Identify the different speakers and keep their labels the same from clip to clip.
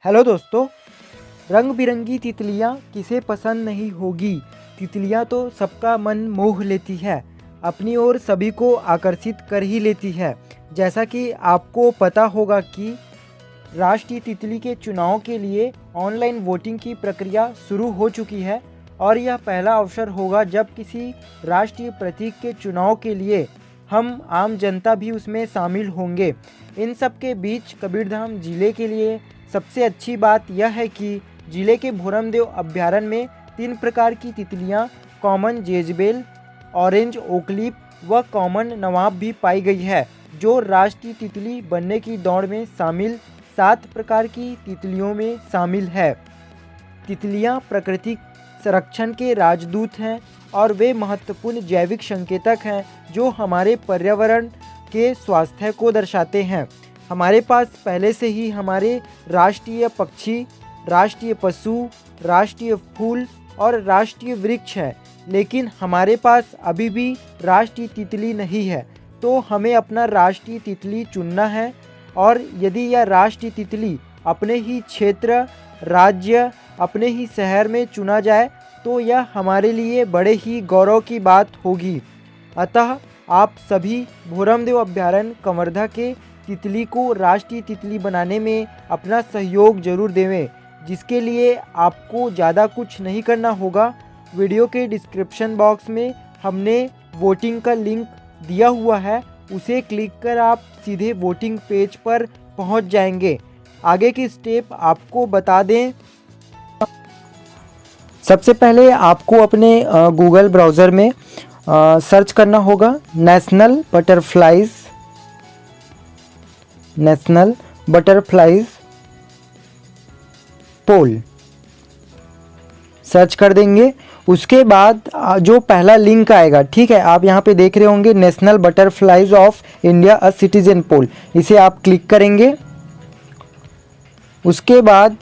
Speaker 1: Hello दोस्तों, रंग बिरंगी तितलियाँ किसे पसंद नहीं होगी। तितलियाँ तो सबका मन मोह लेती है, अपनी ओर सभी को आकर्षित कर ही लेती है। जैसा कि आपको पता होगा कि राष्ट्रीय तितली के चुनाव के लिए ऑनलाइन वोटिंग की प्रक्रिया शुरू हो चुकी है और यह पहला अवसर होगा जब किसी राष्ट्रीय प्रतीक के चुनाव के लिए हम आम जनता भी उसमें शामिल होंगे। इन सब के बीच कबीरधाम जिले के लिए सबसे अच्छी बात यह है कि जिले के भोरमदेव अभ्यारण्य में 3 प्रकार की तितलियां कॉमन जेजबेल, ऑरेंज ओकलीप व कॉमन नवाब भी पाई गई है, जो राष्ट्रीय तितली बनने की दौड़ में शामिल 7 प्रकार की तितलियों में शामिल है। तितलियां प्राकृतिक संरक्षण के राजदूत हैं और वे महत्वपूर्ण जैविक संकेतक हैं जो हमारे पर्यावरण के स्वास्थ्य को दर्शाते हैं। हमारे पास पहले से ही हमारे राष्ट्रीय पक्षी, राष्ट्रीय पशु, राष्ट्रीय फूल और राष्ट्रीय वृक्ष है, लेकिन हमारे पास अभी भी राष्ट्रीय तितली नहीं है। तो हमें अपना राष्ट्रीय तितली चुनना है और यदि यह राष्ट्रीय तितली अपने ही क्षेत्र, राज्य, अपने ही शहर में चुना जाए तो यह हमारे लिए बड़े ही गौरव की बात होगी। अतः आप सभी भोरमदेव अभ्यारण्य कवर्धा के तितली को राष्ट्रीय तितली बनाने में अपना सहयोग जरूर देवें, जिसके लिए आपको ज़्यादा कुछ नहीं करना होगा। वीडियो के डिस्क्रिप्शन बॉक्स में हमने वोटिंग का लिंक दिया हुआ है, उसे क्लिक कर आप सीधे वोटिंग पेज पर पहुंच जाएंगे। आगे की स्टेप आपको बता दें। सबसे पहले आपको अपने गूगल ब्राउज़र में सर्च करना होगा नेशनल बटरफ्लाइज पोल सर्च कर देंगे। उसके बाद जो पहला लिंक आएगा, ठीक है, आप यहाँ पे देख रहे होंगे national butterflies of India a citizen poll, इसे आप क्लिक करेंगे। उसके बाद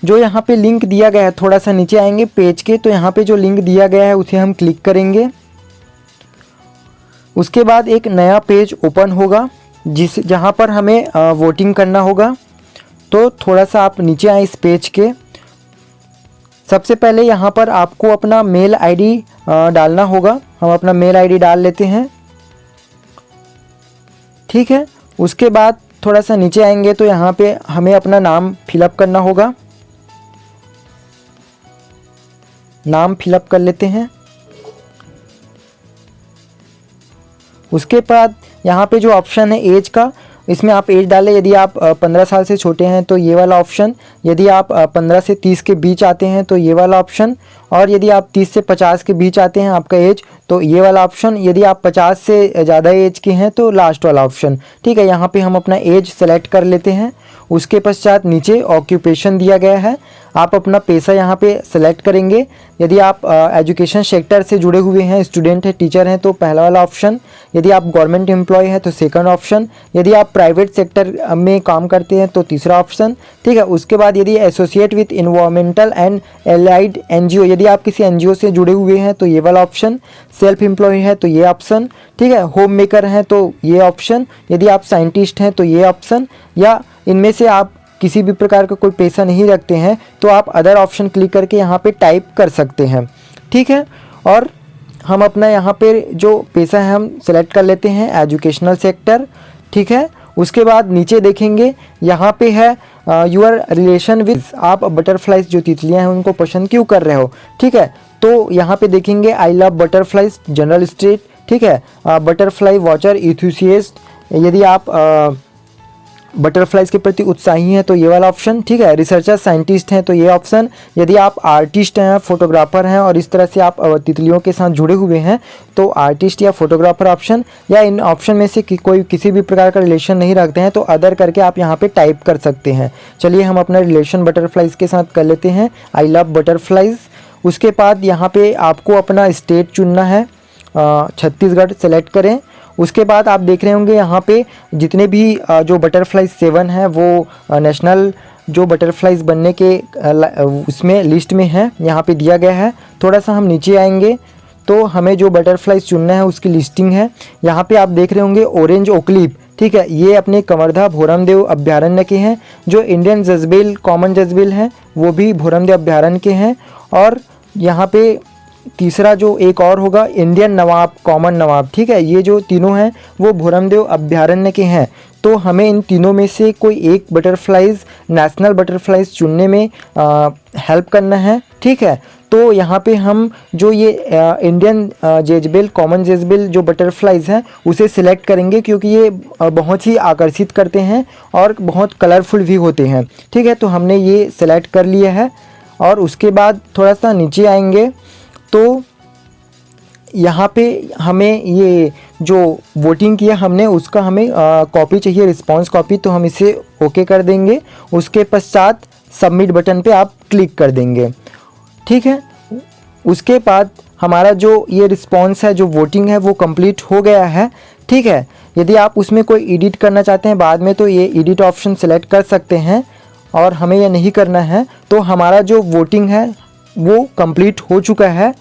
Speaker 1: जो यहाँ पे लिंक दिया गया है, थोड़ा सा नीचे आएंगे पेज के, तो यहाँ पे जो लिंक दिया गया है उसे हम क्लिक करेंगे। उसके बाद एक नया पेज ओपन होगा जहाँ पर हमें वोटिंग करना होगा। तो थोड़ा सा आप नीचे आए इस पेज के। सबसे पहले यहाँ पर आपको अपना मेल आईडी डालना होगा। हम अपना मेल आईडी डाल लेते हैं, ठीक है। उसके बाद थोड़ा सा नीचे आएंगे तो यहाँ पे हमें अपना नाम फिलअप करना होगा। नाम फिलअप कर लेते हैं। उसके बाद यहाँ पे जो ऑप्शन है एज का, इसमें आप एज डालें। यदि आप 15 साल से छोटे हैं तो ये वाला ऑप्शन, यदि आप 15 से 30 के बीच आते हैं तो ये वाला ऑप्शन, और यदि आप 30 से 50 के बीच आते हैं आपका एज तो ये वाला ऑप्शन। यदि आप 50 से ज़्यादा एज के हैं तो लास्ट वाला ऑप्शन, ठीक है। यहाँ पे हम अपना एज सेलेक्ट कर लेते हैं। उसके पश्चात नीचे ऑक्यूपेशन दिया गया है, आप अपना पेशा यहाँ पे सेलेक्ट करेंगे। यदि आप एजुकेशन सेक्टर से जुड़े हुए हैं, स्टूडेंट हैं, टीचर हैं तो पहला वाला ऑप्शन। यदि आप गवर्नमेंट एम्प्लॉय हैं तो सेकंड ऑप्शन। यदि आप प्राइवेट सेक्टर में काम करते हैं तो तीसरा ऑप्शन, ठीक है। उसके बाद यदि associate with environmental and allied NGO, यदि आप किसी एनजीओ से जुड़े हुए हैं तो ये वाला ऑप्शन। सेल्फ एम्प्लॉय है तो ये ऑप्शन, ठीक है। होम मेकर हैं तो ये ऑप्शन। यदि आप साइंटिस्ट हैं तो ये ऑप्शन, या इनमें से आप किसी भी प्रकार का कोई पेशा नहीं रखते हैं तो आप अदर ऑप्शन क्लिक करके यहाँ पे टाइप कर सकते हैं, ठीक है। और हम अपना यहाँ पे जो पेशा है हम सेलेक्ट कर लेते हैं एजुकेशनल सेक्टर, ठीक है। उसके बाद नीचे देखेंगे यहाँ पे है यूर रिलेशन विद, आप बटरफ्लाइज जो तितलियाँ हैं उनको पसंद क्यों कर रहे हो, ठीक है। तो यहाँ पे देखेंगे I love butterflies general state, ठीक है। बटरफ्लाई वॉचर इथुसिएस्ट, यदि आप बटरफ्लाइज के प्रति उत्साही हैं तो ये वाला ऑप्शन, ठीक है। रिसर्चर साइंटिस्ट हैं तो ये ऑप्शन। यदि आप आर्टिस्ट हैं, फोटोग्राफर हैं और इस तरह से आप तितलियों के साथ जुड़े हुए हैं तो आर्टिस्ट या फोटोग्राफर ऑप्शन, या इन ऑप्शन में से कोई किसी भी प्रकार का रिलेशन नहीं रखते हैं तो अदर करके आप यहाँ पे टाइप कर सकते हैं। चलिए हम अपना रिलेशन बटरफ्लाइज के साथ कर लेते हैं, आई लव बटरफ्लाइज। उसके बाद यहाँ पे आपको अपना स्टेट चुनना है, छत्तीसगढ़ सेलेक्ट करें। उसके बाद आप देख रहे होंगे यहाँ पे जितने भी जो बटरफ्लाइज 7 हैं वो नेशनल जो बटरफ्लाइज बनने के उसमें लिस्ट में है, यहाँ पे दिया गया है। थोड़ा सा हम नीचे आएंगे तो हमें जो बटरफ्लाइज चुनना है उसकी लिस्टिंग है। यहाँ पे आप देख रहे होंगे ऑरेंज ओकलीप, ठीक है, ये अपने कंवरधा भोरमदेव अभ्यारण्य के हैं। जो इंडियन जजबिल कॉमन जजबिल हैं वो भी भोरमदेव अभ्यारण्य के हैं। और यहाँ पे तीसरा जो एक और होगा इंडियन नवाब कॉमन नवाब, ठीक है, ये जो तीनों हैं वो भोरमदेव अभ्यारण्य के हैं। तो हमें इन तीनों में से कोई एक बटरफ्लाइज नेशनल बटरफ्लाइज चुनने में हेल्प करना है, ठीक है। तो यहाँ पे हम जो ये इंडियन जेजबिल कॉमन जेजबिल जो बटरफ्लाइज हैं उसे सिलेक्ट करेंगे, क्योंकि ये बहुत ही आकर्षित करते हैं और बहुत कलरफुल भी होते हैं, ठीक है। तो हमने ये सिलेक्ट कर लिया है। और उसके बाद थोड़ा सा नीचे आएंगे तो यहाँ पे हमें ये जो वोटिंग किया हमने उसका हमें कॉपी चाहिए, रिस्पांस कॉपी, तो हम इसे ओके कर देंगे। उसके पश्चात सबमिट बटन पे आप क्लिक कर देंगे, ठीक है। उसके बाद हमारा जो ये रिस्पांस है, जो वोटिंग है वो कंप्लीट हो गया है, ठीक है। यदि आप उसमें कोई एडिट करना चाहते हैं बाद में तो ये एडिट ऑप्शन सेलेक्ट कर सकते हैं, और हमें यह नहीं करना है। तो हमारा जो वोटिंग है वो कंप्लीट हो चुका है।